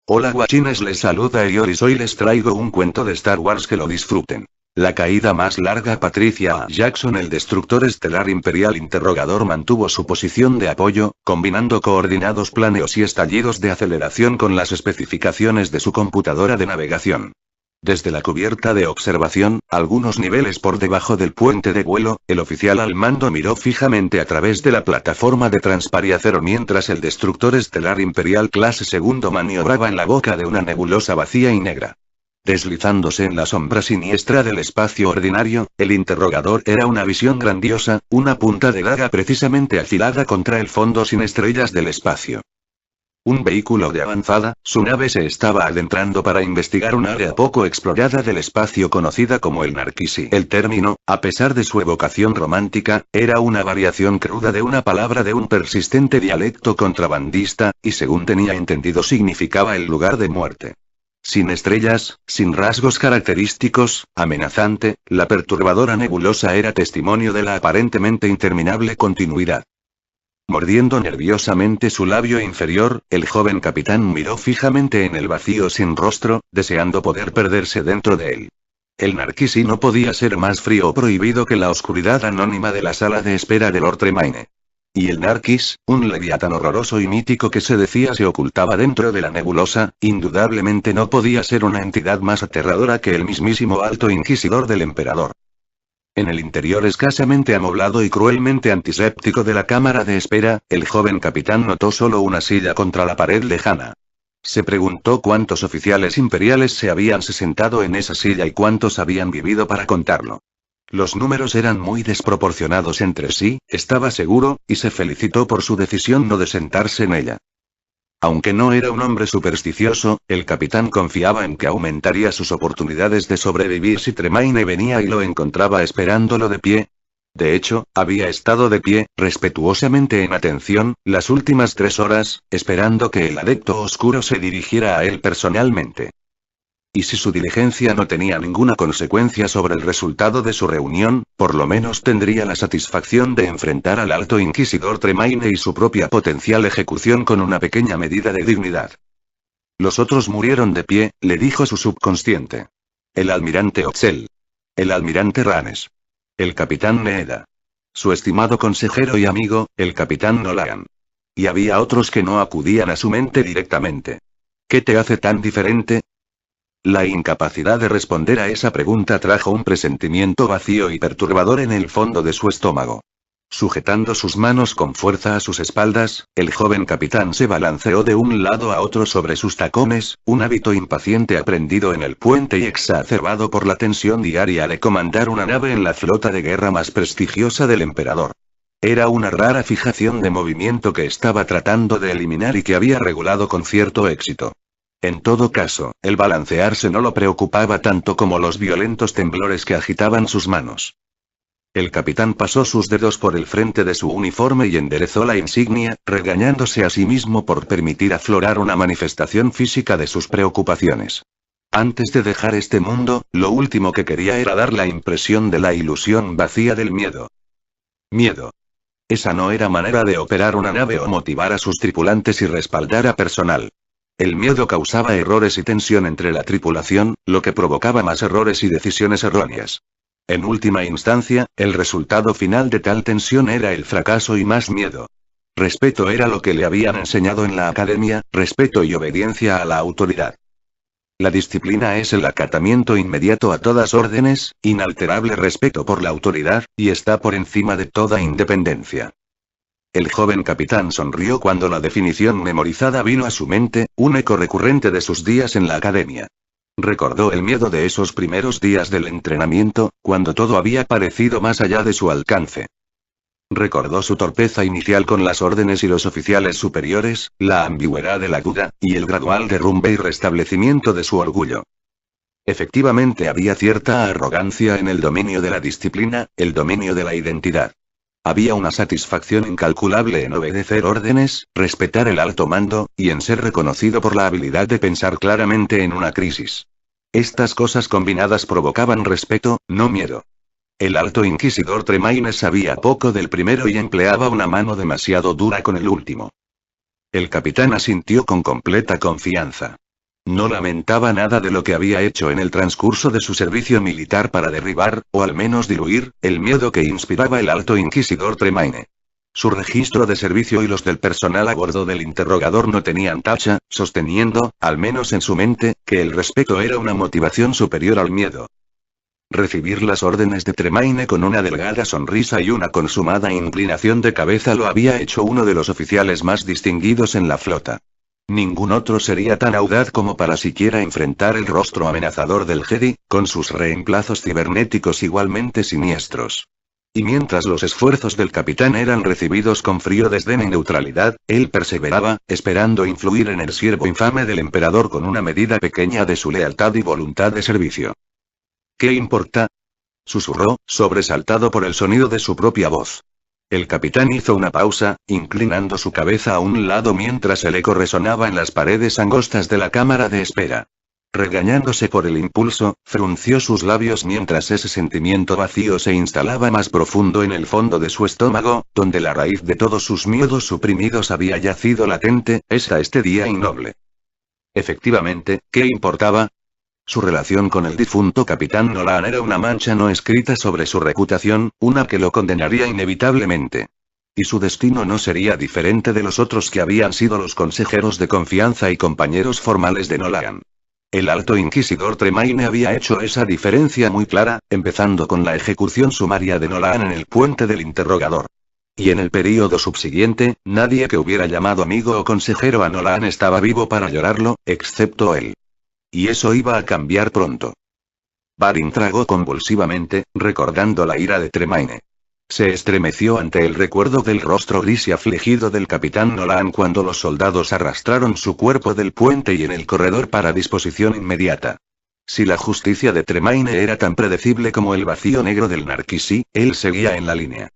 Hola guachines, les saluda Eoris, hoy les traigo un cuento de Star Wars, que lo disfruten. La caída más larga. Patricia A. Jackson, el destructor estelar imperial interrogador, mantuvo su posición de apoyo, combinando coordinados planeos y estallidos de aceleración con las especificaciones de su computadora de navegación. Desde la cubierta de observación, algunos niveles por debajo del puente de vuelo, el oficial al mando miró fijamente a través de la plataforma de transpariacero mientras el destructor estelar imperial clase segundo maniobraba en la boca de una nebulosa vacía y negra. Deslizándose en la sombra siniestra del espacio ordinario, el interrogador era una visión grandiosa, una punta de daga precisamente afilada contra el fondo sin estrellas del espacio. Un vehículo de avanzada, su nave se estaba adentrando para investigar un área poco explorada del espacio conocida como el Narquisi. El término, a pesar de su evocación romántica, era una variación cruda de una palabra de un persistente dialecto contrabandista, y según tenía entendido significaba el lugar de muerte. Sin estrellas, sin rasgos característicos, amenazante, la perturbadora nebulosa era testimonio de la aparentemente interminable continuidad. Mordiendo nerviosamente su labio inferior, el joven capitán miró fijamente en el vacío sin rostro, deseando poder perderse dentro de él. El Narquisi no podía ser más frío o prohibido que la oscuridad anónima de la sala de espera de Lord Tremaine. Y el Narquis, un leviatán horroroso y mítico que se decía se ocultaba dentro de la nebulosa, indudablemente no podía ser una entidad más aterradora que el mismísimo Alto Inquisidor del Emperador. En el interior escasamente amoblado y cruelmente antiséptico de la cámara de espera, el joven capitán notó solo una silla contra la pared lejana. Se preguntó cuántos oficiales imperiales se habían sentado en esa silla y cuántos habían vivido para contarlo. Los números eran muy desproporcionados entre sí, estaba seguro, y se felicitó por su decisión no de sentarse en ella. Aunque no era un hombre supersticioso, el capitán confiaba en que aumentaría sus oportunidades de sobrevivir si Tremaine venía y lo encontraba esperándolo de pie. De hecho, había estado de pie, respetuosamente en atención, las últimas 3 horas, esperando que el adepto oscuro se dirigiera a él personalmente. Y si su diligencia no tenía ninguna consecuencia sobre el resultado de su reunión, por lo menos tendría la satisfacción de enfrentar al Alto Inquisidor Tremaine y su propia potencial ejecución con una pequeña medida de dignidad. Los otros murieron de pie, le dijo su subconsciente. El almirante Otzel. El almirante Ranes. El capitán Needa. Su estimado consejero y amigo, el capitán Nolan. Y había otros que no acudían a su mente directamente. ¿Qué te hace tan diferente? La incapacidad de responder a esa pregunta trajo un presentimiento vacío y perturbador en el fondo de su estómago. Sujetando sus manos con fuerza a sus espaldas, el joven capitán se balanceó de un lado a otro sobre sus tacones, un hábito impaciente aprendido en el puente y exacerbado por la tensión diaria de comandar una nave en la flota de guerra más prestigiosa del emperador. Era una rara fijación de movimiento que estaba tratando de eliminar y que había regulado con cierto éxito. En todo caso, el balancearse no lo preocupaba tanto como los violentos temblores que agitaban sus manos. El capitán pasó sus dedos por el frente de su uniforme y enderezó la insignia, regañándose a sí mismo por permitir aflorar una manifestación física de sus preocupaciones. Antes de dejar este mundo, lo último que quería era dar la impresión de la ilusión vacía del miedo. Miedo. Esa no era manera de operar una nave o motivar a sus tripulantes y respaldar a personal. El miedo causaba errores y tensión entre la tripulación, lo que provocaba más errores y decisiones erróneas. En última instancia, el resultado final de tal tensión era el fracaso y más miedo. Respeto era lo que le habían enseñado en la academia, respeto y obediencia a la autoridad. La disciplina es el acatamiento inmediato a todas órdenes, inalterable respeto por la autoridad, y está por encima de toda independencia. El joven capitán sonrió cuando la definición memorizada vino a su mente, un eco recurrente de sus días en la academia. Recordó el miedo de esos primeros días del entrenamiento, cuando todo había parecido más allá de su alcance. Recordó su torpeza inicial con las órdenes y los oficiales superiores, la ambigüedad de la duda, y el gradual derrumbe y restablecimiento de su orgullo. Efectivamente había cierta arrogancia en el dominio de la disciplina, el dominio de la identidad. Había una satisfacción incalculable en obedecer órdenes, respetar el alto mando, y en ser reconocido por la habilidad de pensar claramente en una crisis. Estas cosas combinadas provocaban respeto, no miedo. El Alto Inquisidor Tremaine sabía poco del primero y empleaba una mano demasiado dura con el último. El capitán asintió con completa confianza. No lamentaba nada de lo que había hecho en el transcurso de su servicio militar para derribar, o al menos diluir, el miedo que inspiraba el Alto Inquisidor Tremaine. Su registro de servicio y los del personal a bordo del interrogador no tenían tacha, sosteniendo, al menos en su mente, que el respeto era una motivación superior al miedo. Recibir las órdenes de Tremaine con una delgada sonrisa y una consumada inclinación de cabeza lo había hecho uno de los oficiales más distinguidos en la flota. Ningún otro sería tan audaz como para siquiera enfrentar el rostro amenazador del Jedi, con sus reemplazos cibernéticos igualmente siniestros. Y mientras los esfuerzos del capitán eran recibidos con frío desdén y neutralidad, él perseveraba, esperando influir en el siervo infame del emperador con una medida pequeña de su lealtad y voluntad de servicio. ¿Qué importa?, susurró, sobresaltado por el sonido de su propia voz. El capitán hizo una pausa, inclinando su cabeza a un lado mientras el eco resonaba en las paredes angostas de la cámara de espera. Regañándose por el impulso, frunció sus labios mientras ese sentimiento vacío se instalaba más profundo en el fondo de su estómago, donde la raíz de todos sus miedos suprimidos había yacido latente, hasta este día innoble. Efectivamente, ¿qué importaba? Su relación con el difunto capitán Nolan era una mancha no escrita sobre su reputación, una que lo condenaría inevitablemente. Y su destino no sería diferente de los otros que habían sido los consejeros de confianza y compañeros formales de Nolan. El Alto Inquisidor Tremaine había hecho esa diferencia muy clara, empezando con la ejecución sumaria de Nolan en el puente del interrogador. Y en el período subsiguiente, nadie que hubiera llamado amigo o consejero a Nolan estaba vivo para llorarlo, excepto él. Y eso iba a cambiar pronto. Barin tragó convulsivamente, recordando la ira de Tremaine. Se estremeció ante el recuerdo del rostro gris y afligido del capitán Nolan cuando los soldados arrastraron su cuerpo del puente y en el corredor para disposición inmediata. Si la justicia de Tremaine era tan predecible como el vacío negro del Narquisí, él seguía en la línea.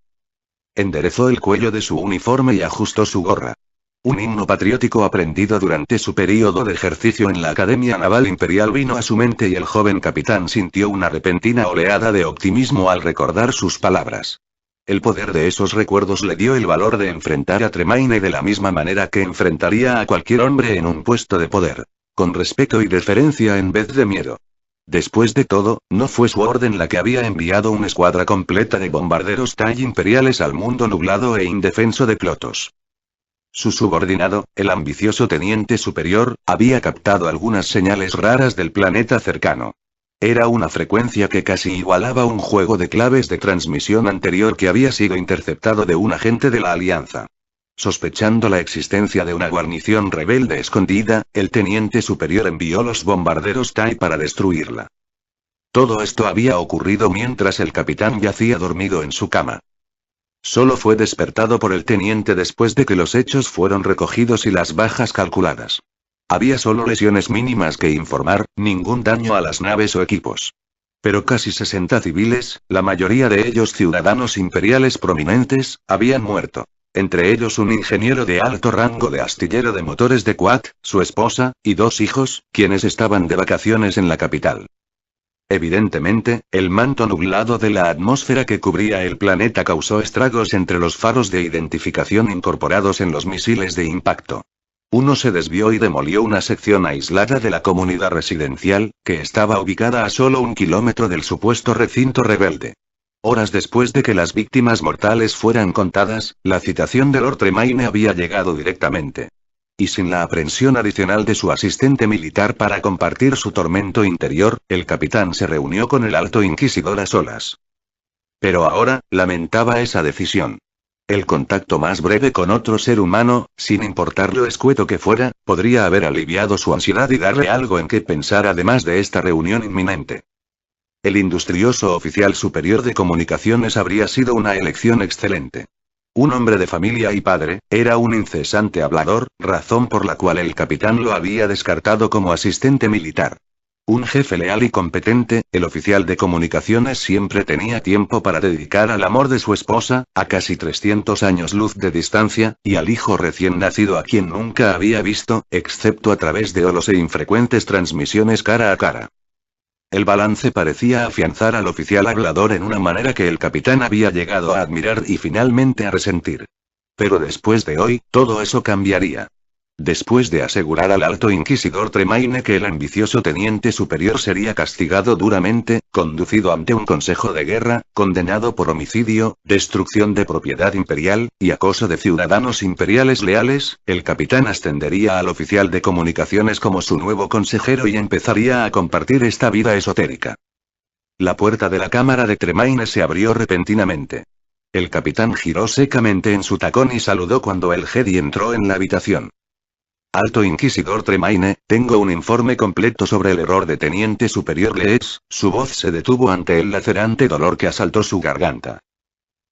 Enderezó el cuello de su uniforme y ajustó su gorra. Un himno patriótico aprendido durante su período de ejercicio en la Academia Naval Imperial vino a su mente y el joven capitán sintió una repentina oleada de optimismo al recordar sus palabras. El poder de esos recuerdos le dio el valor de enfrentar a Tremaine de la misma manera que enfrentaría a cualquier hombre en un puesto de poder. Con respeto y deferencia en vez de miedo. Después de todo, no fue su orden la que había enviado una escuadra completa de bombarderos TIE imperiales al mundo nublado e indefenso de Clotos. Su subordinado, el ambicioso teniente superior, había captado algunas señales raras del planeta cercano. Era una frecuencia que casi igualaba un juego de claves de transmisión anterior que había sido interceptado de un agente de la Alianza. Sospechando la existencia de una guarnición rebelde escondida, el teniente superior envió los bombarderos TIE para destruirla. Todo esto había ocurrido mientras el capitán yacía dormido en su cama. Solo fue despertado por el teniente después de que los hechos fueron recogidos y las bajas calculadas. Había solo lesiones mínimas que informar, ningún daño a las naves o equipos. Pero casi 60 civiles, la mayoría de ellos ciudadanos imperiales prominentes, habían muerto. Entre ellos un ingeniero de alto rango de astillero de motores de Quat, su esposa, y 2 hijos, quienes estaban de vacaciones en la capital. Evidentemente, el manto nublado de la atmósfera que cubría el planeta causó estragos entre los faros de identificación incorporados en los misiles de impacto. Uno se desvió y demolió una sección aislada de la comunidad residencial, que estaba ubicada a solo 1 kilómetro del supuesto recinto rebelde. Horas después de que las víctimas mortales fueran contadas, la citación de Lord Tremaine había llegado directamente. Y sin la aprensión adicional de su asistente militar para compartir su tormento interior, el capitán se reunió con el Alto Inquisidor a solas. Pero ahora, lamentaba esa decisión. El contacto más breve con otro ser humano, sin importar lo escueto que fuera, podría haber aliviado su ansiedad y darle algo en qué pensar además de esta reunión inminente. El industrioso oficial superior de comunicaciones habría sido una elección excelente. Un hombre de familia y padre, era un incesante hablador, razón por la cual el capitán lo había descartado como asistente militar. Un jefe leal y competente, el oficial de comunicaciones siempre tenía tiempo para dedicar al amor de su esposa, a casi 300 años luz de distancia, y al hijo recién nacido a quien nunca había visto, excepto a través de holos e infrecuentes transmisiones cara a cara. El balance parecía afianzar al oficial hablador en una manera que el capitán había llegado a admirar y finalmente a resentir. Pero después de hoy, todo eso cambiaría. Después de asegurar al alto inquisidor Tremaine que el ambicioso teniente superior sería castigado duramente, conducido ante un consejo de guerra, condenado por homicidio, destrucción de propiedad imperial, y acoso de ciudadanos imperiales leales, el capitán ascendería al oficial de comunicaciones como su nuevo consejero y empezaría a compartir esta vida esotérica. La puerta de la cámara de Tremaine se abrió repentinamente. El capitán giró secamente en su tacón y saludó cuando el Jedi entró en la habitación. Alto Inquisidor Tremaine, tengo un informe completo sobre el error de Teniente Superior Leeds. Su voz se detuvo ante el lacerante dolor que asaltó su garganta.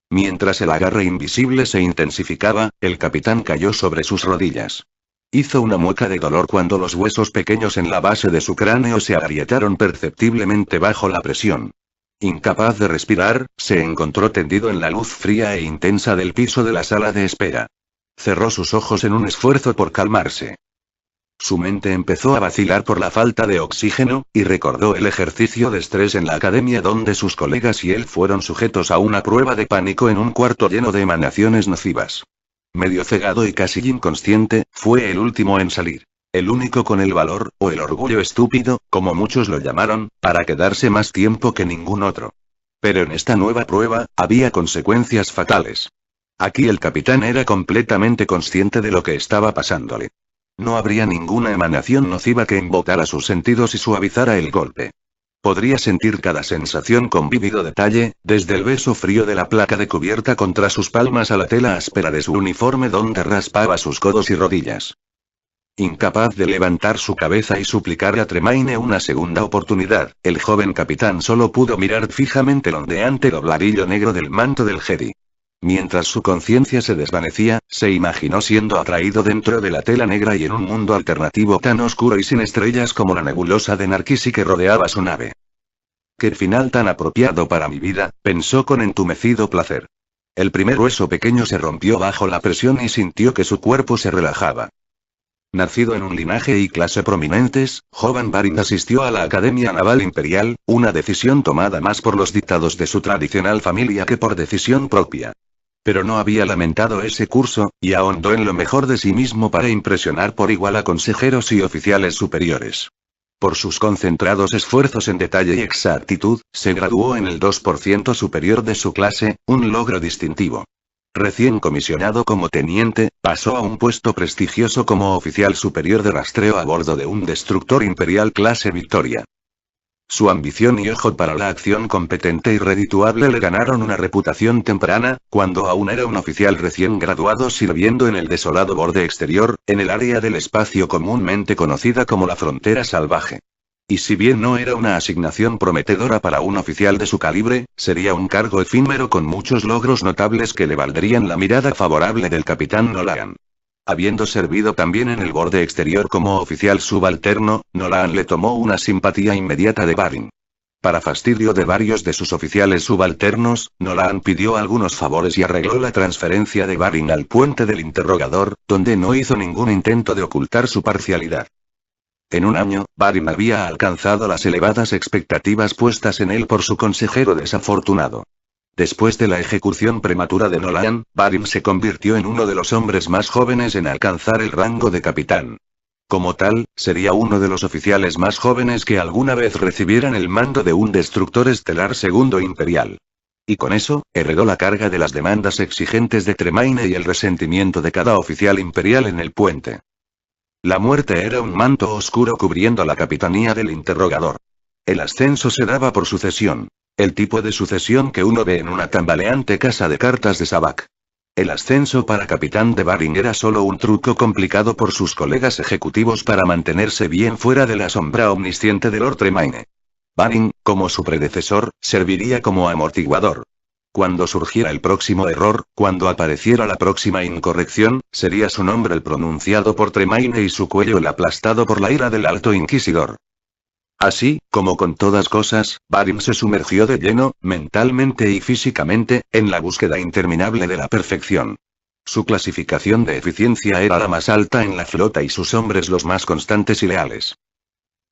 Mientras el agarre invisible se intensificaba, el capitán cayó sobre sus rodillas. Hizo una mueca de dolor cuando los huesos pequeños en la base de su cráneo se agrietaron perceptiblemente bajo la presión. Incapaz de respirar, se encontró tendido en la luz fría e intensa del piso de la sala de espera. Cerró sus ojos en un esfuerzo por calmarse. Su mente empezó a vacilar por la falta de oxígeno, y recordó el ejercicio de estrés en la academia donde sus colegas y él fueron sujetos a una prueba de pánico en un cuarto lleno de emanaciones nocivas. Medio cegado y casi inconsciente, fue el último en salir. El único con el valor, o el orgullo estúpido, como muchos lo llamaron, para quedarse más tiempo que ningún otro. Pero en esta nueva prueba, había consecuencias fatales. Aquí el capitán era completamente consciente de lo que estaba pasándole. No habría ninguna emanación nociva que embotara sus sentidos y suavizara el golpe. Podría sentir cada sensación con vívido detalle, desde el beso frío de la placa de cubierta contra sus palmas a la tela áspera de su uniforme donde raspaba sus codos y rodillas. Incapaz de levantar su cabeza y suplicar a Tremaine una segunda oportunidad, el joven capitán solo pudo mirar fijamente el ondeante dobladillo negro del manto del Jedi. Mientras su conciencia se desvanecía, se imaginó siendo atraído dentro de la tela negra y en un mundo alternativo tan oscuro y sin estrellas como la nebulosa de Narkisi que rodeaba su nave. «Qué final tan apropiado para mi vida», pensó con entumecido placer. El primer hueso pequeño se rompió bajo la presión y sintió que su cuerpo se relajaba. Nacido en un linaje y clase prominentes, Jovan Barin asistió a la Academia Naval Imperial, una decisión tomada más por los dictados de su tradicional familia que por decisión propia. Pero no había lamentado ese curso, y ahondó en lo mejor de sí mismo para impresionar por igual a consejeros y oficiales superiores. Por sus concentrados esfuerzos en detalle y exactitud, se graduó en el 2% superior de su clase, un logro distintivo. Recién comisionado como teniente, pasó a un puesto prestigioso como oficial superior de rastreo a bordo de un destructor imperial clase Victoria. Su ambición y ojo para la acción competente y redituable le ganaron una reputación temprana, cuando aún era un oficial recién graduado sirviendo en el desolado borde exterior, en el área del espacio comúnmente conocida como la frontera salvaje. Y si bien no era una asignación prometedora para un oficial de su calibre, sería un cargo efímero con muchos logros notables que le valdrían la mirada favorable del capitán Nolan. Habiendo servido también en el borde exterior como oficial subalterno, Nolan le tomó una simpatía inmediata de Barin. Para fastidio de varios de sus oficiales subalternos, Nolan pidió algunos favores y arregló la transferencia de Barin al puente del interrogador, donde no hizo ningún intento de ocultar su parcialidad. En un año, Barin había alcanzado las elevadas expectativas puestas en él por su consejero desafortunado. Después de la ejecución prematura de Nolan, Barin se convirtió en uno de los hombres más jóvenes en alcanzar el rango de capitán. Como tal, sería uno de los oficiales más jóvenes que alguna vez recibieran el mando de un destructor estelar segundo imperial. Y con eso, heredó la carga de las demandas exigentes de Tremaine y el resentimiento de cada oficial imperial en el puente. La muerte era un manto oscuro cubriendo la capitanía del interrogador. El ascenso se daba por sucesión. El tipo de sucesión que uno ve en una tambaleante casa de cartas de Sabak. El ascenso para capitán de Barin era solo un truco complicado por sus colegas ejecutivos para mantenerse bien fuera de la sombra omnisciente de Lord Tremaine. Barin, como su predecesor, serviría como amortiguador. Cuando surgiera el próximo error, cuando apareciera la próxima incorrección, sería su nombre el pronunciado por Tremaine y su cuello el aplastado por la ira del Alto Inquisidor. Así, como con todas cosas, Barin se sumergió de lleno, mentalmente y físicamente, en la búsqueda interminable de la perfección. Su clasificación de eficiencia era la más alta en la flota y sus hombres los más constantes y leales.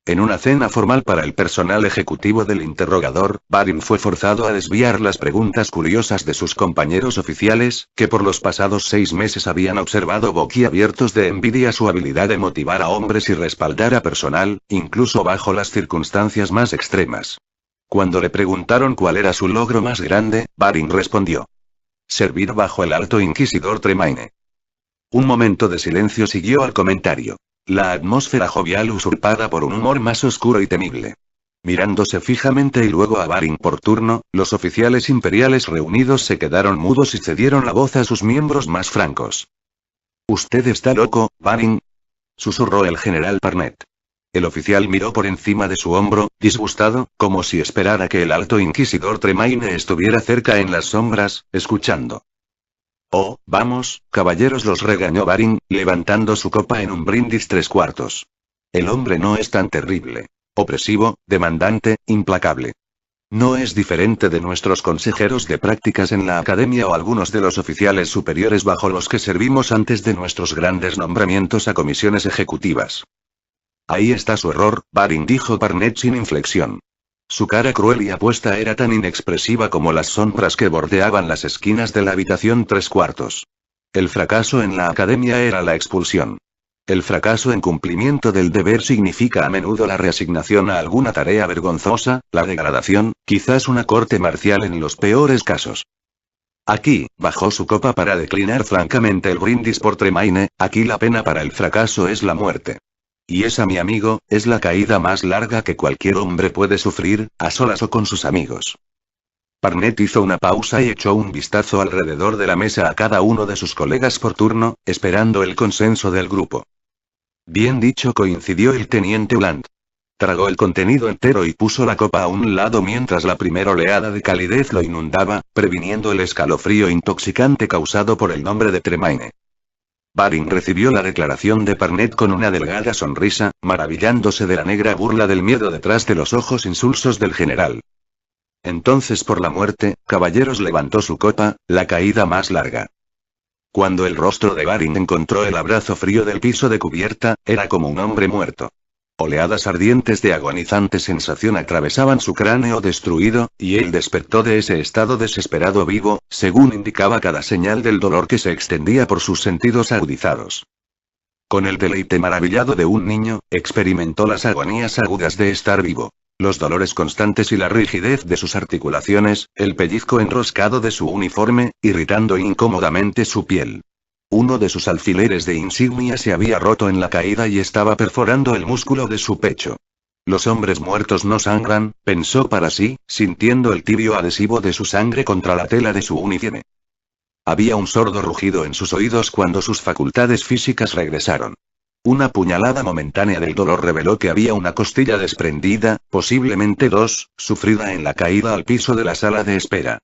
En una cena formal para el personal ejecutivo del interrogador, Barin fue forzado a desviar las preguntas curiosas de sus compañeros oficiales, que por los pasados 6 meses habían observado boquiabiertos de envidia su habilidad de motivar a hombres y respaldar a personal, incluso bajo las circunstancias más extremas. Cuando le preguntaron cuál era su logro más grande, Barin respondió: servir bajo el Alto Inquisidor Tremaine. Un momento de silencio siguió al comentario. La atmósfera jovial usurpada por un humor más oscuro y temible. Mirándose fijamente y luego a Barin por turno, los oficiales imperiales reunidos se quedaron mudos y cedieron la voz a sus miembros más francos. «¿Usted está loco, Barin?», susurró el general Parnet. El oficial miró por encima de su hombro, disgustado, como si esperara que el Alto Inquisidor Tremaine estuviera cerca en las sombras, escuchando. «Oh, vamos, caballeros», los regañó Barin, levantando su copa en un brindis 3/4. El hombre no es tan terrible. Opresivo, demandante, implacable. No es diferente de nuestros consejeros de prácticas en la academia o algunos de los oficiales superiores bajo los que servimos antes de nuestros grandes nombramientos a comisiones ejecutivas. Ahí está su error, Barin, dijo Parnet sin inflexión. Su cara cruel y apuesta era tan inexpresiva como las sombras que bordeaban las esquinas de la habitación 3/4. El fracaso en la academia era la expulsión. El fracaso en cumplimiento del deber significa a menudo la reasignación a alguna tarea vergonzosa, la degradación, quizás una corte marcial en los peores casos. Aquí, bajó su copa para declinar francamente el brindis por Tremaine, aquí la pena para el fracaso es la muerte. Y esa, mi amigo, es la caída más larga que cualquier hombre puede sufrir, a solas o con sus amigos. Parnet hizo una pausa y echó un vistazo alrededor de la mesa a cada uno de sus colegas por turno, esperando el consenso del grupo. Bien dicho, coincidió el teniente Uland. Tragó el contenido entero y puso la copa a un lado mientras la primera oleada de calidez lo inundaba, previniendo el escalofrío intoxicante causado por el nombre de Tremaine. Barin recibió la declaración de Parnet con una delgada sonrisa, maravillándose de la negra burla del miedo detrás de los ojos insulsos del general. Entonces, por la muerte, caballeros, levantó su copa, la caída más larga. Cuando el rostro de Barin encontró el abrazo frío del piso de cubierta, era como un hombre muerto. Oleadas ardientes de agonizante sensación atravesaban su cráneo destruido, y él despertó de ese estado desesperado vivo, según indicaba cada señal del dolor que se extendía por sus sentidos agudizados. Con el deleite maravillado de un niño, experimentó las agonías agudas de estar vivo. Los dolores constantes y la rigidez de sus articulaciones, el pellizco enroscado de su uniforme, irritando incómodamente su piel. Uno de sus alfileres de insignia se había roto en la caída y estaba perforando el músculo de su pecho. Los hombres muertos no sangran, pensó para sí, sintiendo el tibio adhesivo de su sangre contra la tela de su uniforme. Había un sordo rugido en sus oídos cuando sus facultades físicas regresaron. Una puñalada momentánea del dolor reveló que había una costilla desprendida, posiblemente 2, sufrida en la caída al piso de la sala de espera.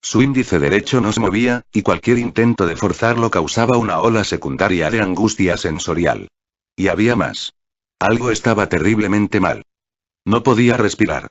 Su índice derecho no se movía, y cualquier intento de forzarlo causaba una ola secundaria de angustia sensorial. Y había más. Algo estaba terriblemente mal. No podía respirar.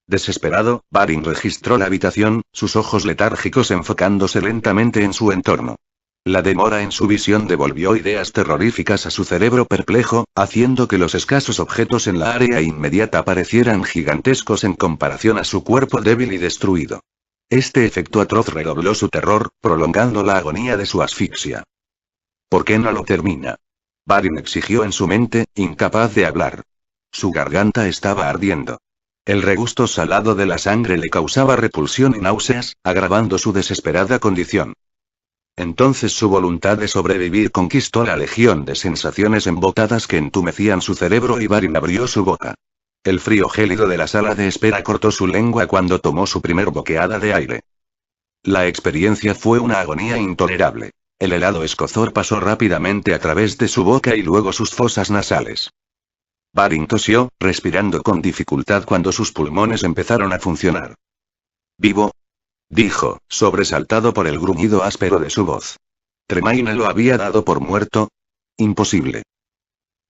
Desesperado, Barin registró la habitación, sus ojos letárgicos enfocándose lentamente en su entorno. La demora en su visión devolvió ideas terroríficas a su cerebro perplejo, haciendo que los escasos objetos en la área inmediata parecieran gigantescos en comparación a su cuerpo débil y destruido. Este efecto atroz redobló su terror, prolongando la agonía de su asfixia. ¿Por qué no lo termina? Barin exigió en su mente, incapaz de hablar. Su garganta estaba ardiendo. El regusto salado de la sangre le causaba repulsión y náuseas, agravando su desesperada condición. Entonces su voluntad de sobrevivir conquistó la legión de sensaciones embotadas que entumecían su cerebro y Barin abrió su boca. El frío gélido de la sala de espera cortó su lengua cuando tomó su primer boqueada de aire. La experiencia fue una agonía intolerable. El helado escozor pasó rápidamente a través de su boca y luego sus fosas nasales. Barin tosió, respirando con dificultad cuando sus pulmones empezaron a funcionar. «¿Vivo?», dijo, sobresaltado por el gruñido áspero de su voz. ¿Tremaine lo había dado por muerto? Imposible.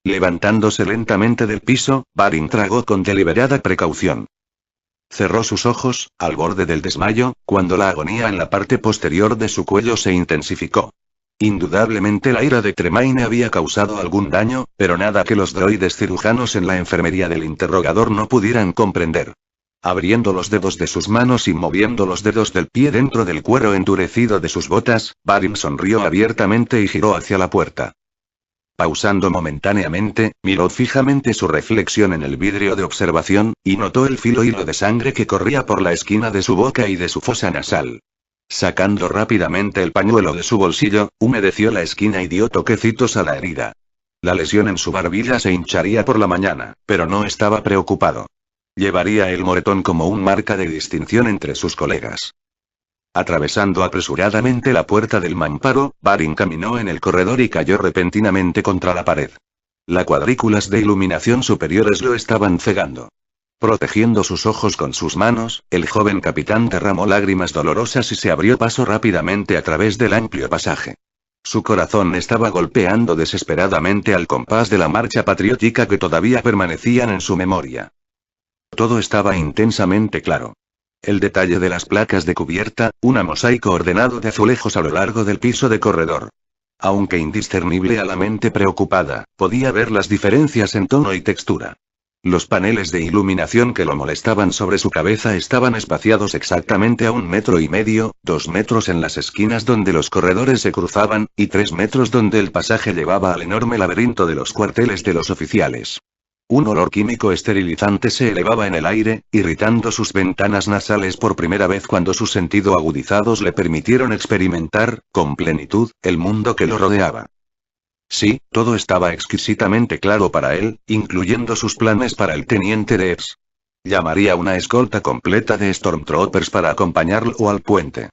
Levantándose lentamente del piso, Barin tragó con deliberada precaución. Cerró sus ojos, al borde del desmayo, cuando la agonía en la parte posterior de su cuello se intensificó. Indudablemente la ira de Tremaine había causado algún daño, pero nada que los droides cirujanos en la enfermería del interrogador no pudieran comprender. Abriendo los dedos de sus manos y moviendo los dedos del pie dentro del cuero endurecido de sus botas, Barin sonrió abiertamente y giró hacia la puerta. Pausando momentáneamente, miró fijamente su reflexión en el vidrio de observación, y notó el filo hilo de sangre que corría por la esquina de su boca y de su fosa nasal. Sacando rápidamente el pañuelo de su bolsillo, humedeció la esquina y dio toquecitos a la herida. La lesión en su barbilla se hincharía por la mañana, pero no estaba preocupado. Llevaría el moretón como un marca de distinción entre sus colegas. Atravesando apresuradamente la puerta del mamparo, Barin caminó en el corredor y cayó repentinamente contra la pared. Las cuadrículas de iluminación superiores lo estaban cegando. Protegiendo sus ojos con sus manos, el joven capitán derramó lágrimas dolorosas y se abrió paso rápidamente a través del amplio pasaje. Su corazón estaba golpeando desesperadamente al compás de la marcha patriótica que todavía permanecían en su memoria. Todo estaba intensamente claro. El detalle de las placas de cubierta, un mosaico ordenado de azulejos a lo largo del piso de corredor. Aunque indiscernible a la mente preocupada, podía ver las diferencias en tono y textura. Los paneles de iluminación que lo molestaban sobre su cabeza estaban espaciados exactamente a 1,5 metros, 2 metros en las esquinas donde los corredores se cruzaban, y 3 metros donde el pasaje llevaba al enorme laberinto de los cuarteles de los oficiales. Un olor químico esterilizante se elevaba en el aire, irritando sus ventanas nasales por primera vez cuando sus sentidos agudizados le permitieron experimentar, con plenitud, el mundo que lo rodeaba. Sí, todo estaba exquisitamente claro para él, incluyendo sus planes para el teniente Debs. Llamaría una escolta completa de Stormtroopers para acompañarlo al puente.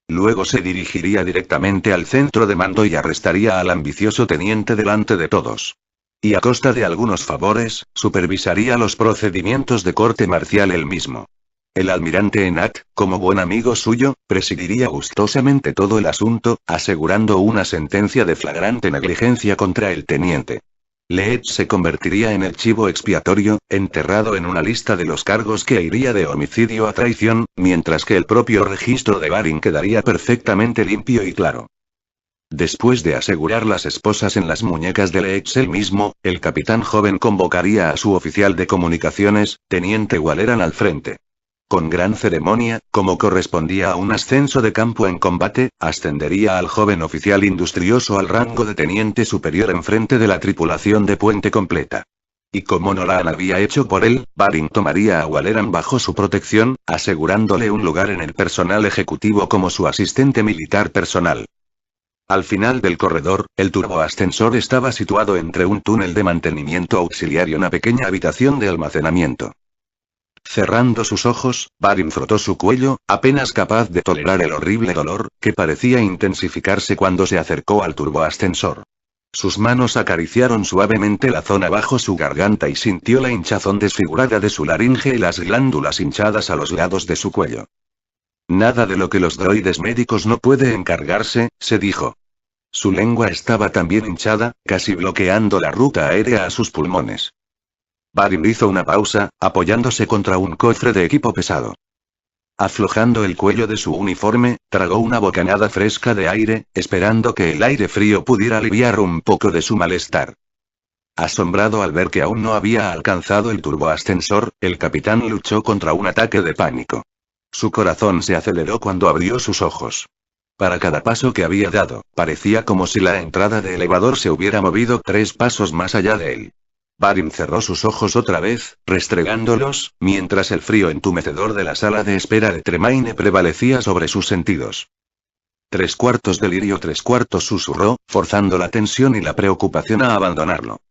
Luego se dirigiría directamente al centro de mando y arrestaría al ambicioso teniente delante de todos. Y a costa de algunos favores, supervisaría los procedimientos de corte marcial él mismo. El almirante Enak, como buen amigo suyo, presidiría gustosamente todo el asunto, asegurando una sentencia de flagrante negligencia contra el teniente. Leech se convertiría en el chivo expiatorio, enterrado en una lista de los cargos que iría de homicidio a traición, mientras que el propio registro de Barin quedaría perfectamente limpio y claro. Después de asegurar las esposas en las muñecas de Leech él mismo, el capitán joven convocaría a su oficial de comunicaciones, teniente Waleran al frente. Con gran ceremonia, como correspondía a un ascenso de campo en combate, ascendería al joven oficial industrioso al rango de teniente superior enfrente de la tripulación de puente completa. Y como Nolan había hecho por él, Barin tomaría a Waleran bajo su protección, asegurándole un lugar en el personal ejecutivo como su asistente militar personal. Al final del corredor, el turboascensor estaba situado entre un túnel de mantenimiento auxiliar y una pequeña habitación de almacenamiento. Cerrando sus ojos, Barin frotó su cuello, apenas capaz de tolerar el horrible dolor, que parecía intensificarse cuando se acercó al turboascensor. Sus manos acariciaron suavemente la zona bajo su garganta y sintió la hinchazón desfigurada de su laringe y las glándulas hinchadas a los lados de su cuello. Nada de lo que los droides médicos no puede encargarse, se dijo. Su lengua estaba también hinchada, casi bloqueando la ruta aérea a sus pulmones. Barin hizo una pausa, apoyándose contra un cofre de equipo pesado. Aflojando el cuello de su uniforme, tragó una bocanada fresca de aire, esperando que el aire frío pudiera aliviar un poco de su malestar. Asombrado al ver que aún no había alcanzado el turboascensor, el capitán luchó contra un ataque de pánico. Su corazón se aceleró cuando abrió sus ojos. Para cada paso que había dado, parecía como si la entrada de elevador se hubiera movido 3 pasos más allá de él. Barin cerró sus ojos otra vez, restregándolos, mientras el frío entumecedor de la sala de espera de Tremaine prevalecía sobre sus sentidos. 3/4 delirio 3/4 susurró, forzando la tensión y la preocupación a abandonarlo.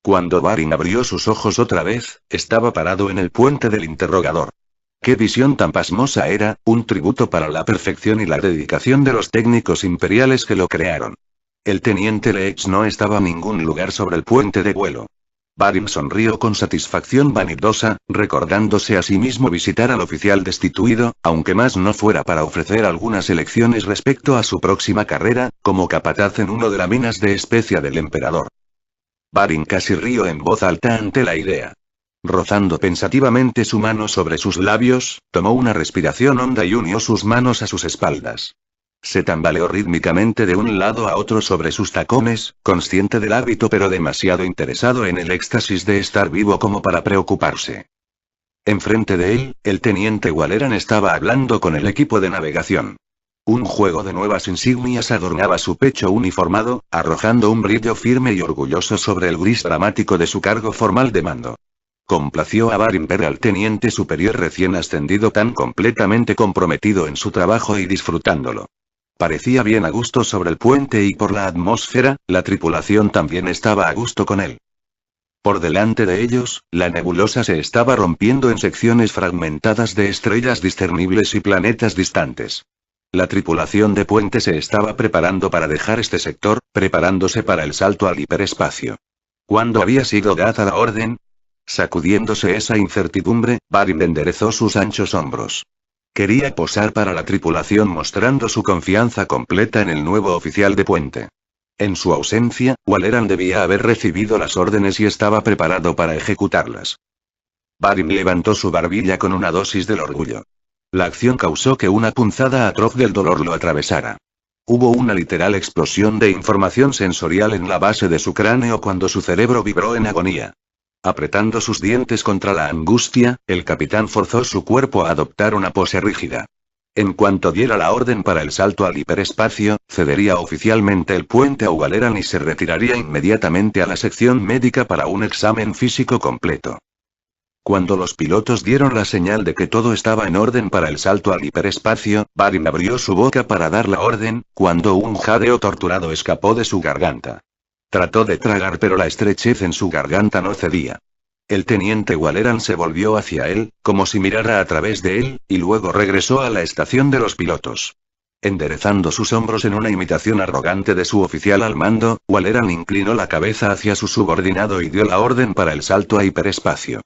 Cuando Barin abrió sus ojos otra vez, estaba parado en el puente del interrogador. Qué visión tan pasmosa era, un tributo para la perfección y la dedicación de los técnicos imperiales que lo crearon. El teniente Leech no estaba en ningún lugar sobre el puente de vuelo. Barin sonrió con satisfacción vanidosa, recordándose a sí mismo visitar al oficial destituido, aunque más no fuera para ofrecer algunas elecciones respecto a su próxima carrera, como capataz en uno de las minas de especia del emperador. Barin casi rió en voz alta ante la idea. Rozando pensativamente su mano sobre sus labios, tomó una respiración honda y unió sus manos a sus espaldas. Se tambaleó rítmicamente de un lado a otro sobre sus tacones, consciente del hábito pero demasiado interesado en el éxtasis de estar vivo como para preocuparse. Enfrente de él, el teniente Waleran estaba hablando con el equipo de navegación. Un juego de nuevas insignias adornaba su pecho uniformado, arrojando un brillo firme y orgulloso sobre el gris dramático de su cargo formal de mando. Complació a Barin ver al teniente superior recién ascendido tan completamente comprometido en su trabajo y disfrutándolo. Parecía bien a gusto sobre el puente y por la atmósfera, la tripulación también estaba a gusto con él. Por delante de ellos, la nebulosa se estaba rompiendo en secciones fragmentadas de estrellas discernibles y planetas distantes. La tripulación de puente se estaba preparando para dejar este sector, preparándose para el salto al hiperespacio. ¿Cuándo había sido dada la orden? Sacudiéndose esa incertidumbre, Barin enderezó sus anchos hombros. Quería posar para la tripulación mostrando su confianza completa en el nuevo oficial de puente. En su ausencia, Waleran debía haber recibido las órdenes y estaba preparado para ejecutarlas. Barin levantó su barbilla con una dosis del orgullo. La acción causó que una punzada atroz del dolor lo atravesara. Hubo una literal explosión de información sensorial en la base de su cráneo cuando su cerebro vibró en agonía. Apretando sus dientes contra la angustia, el capitán forzó su cuerpo a adoptar una pose rígida. En cuanto diera la orden para el salto al hiperespacio, cedería oficialmente el puente a Waleran y se retiraría inmediatamente a la sección médica para un examen físico completo. Cuando los pilotos dieron la señal de que todo estaba en orden para el salto al hiperespacio, Barin abrió su boca para dar la orden, cuando un jadeo torturado escapó de su garganta. Trató de tragar pero la estrechez en su garganta no cedía. El teniente Waleran se volvió hacia él, como si mirara a través de él, y luego regresó a la estación de los pilotos. Enderezando sus hombros en una imitación arrogante de su oficial al mando, Waleran inclinó la cabeza hacia su subordinado y dio la orden para el salto a hiperespacio.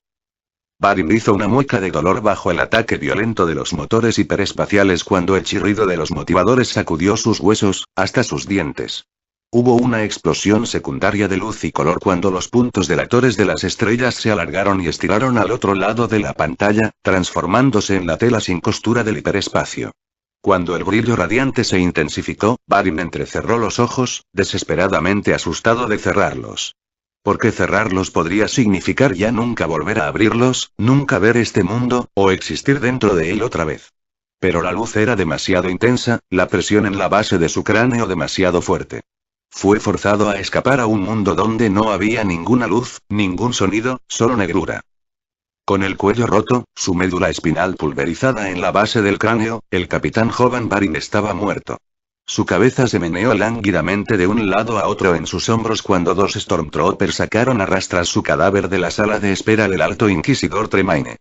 Barin hizo una mueca de dolor bajo el ataque violento de los motores hiperespaciales cuando el chirrido de los motivadores sacudió sus huesos, hasta sus dientes. Hubo una explosión secundaria de luz y color cuando los puntos delatores de las estrellas se alargaron y estiraron al otro lado de la pantalla, transformándose en la tela sin costura del hiperespacio. Cuando el brillo radiante se intensificó, Barin entrecerró los ojos, desesperadamente asustado de cerrarlos. Porque cerrarlos podría significar ya nunca volver a abrirlos, nunca ver este mundo, o existir dentro de él otra vez. Pero la luz era demasiado intensa, la presión en la base de su cráneo demasiado fuerte. Fue forzado a escapar a un mundo donde no había ninguna luz, ningún sonido, solo negrura. Con el cuello roto, su médula espinal pulverizada en la base del cráneo, el capitán Jovan Barin estaba muerto. Su cabeza se meneó lánguidamente de un lado a otro en sus hombros cuando dos Stormtroopers sacaron a rastras su cadáver de la sala de espera del Alto Inquisidor Tremaine.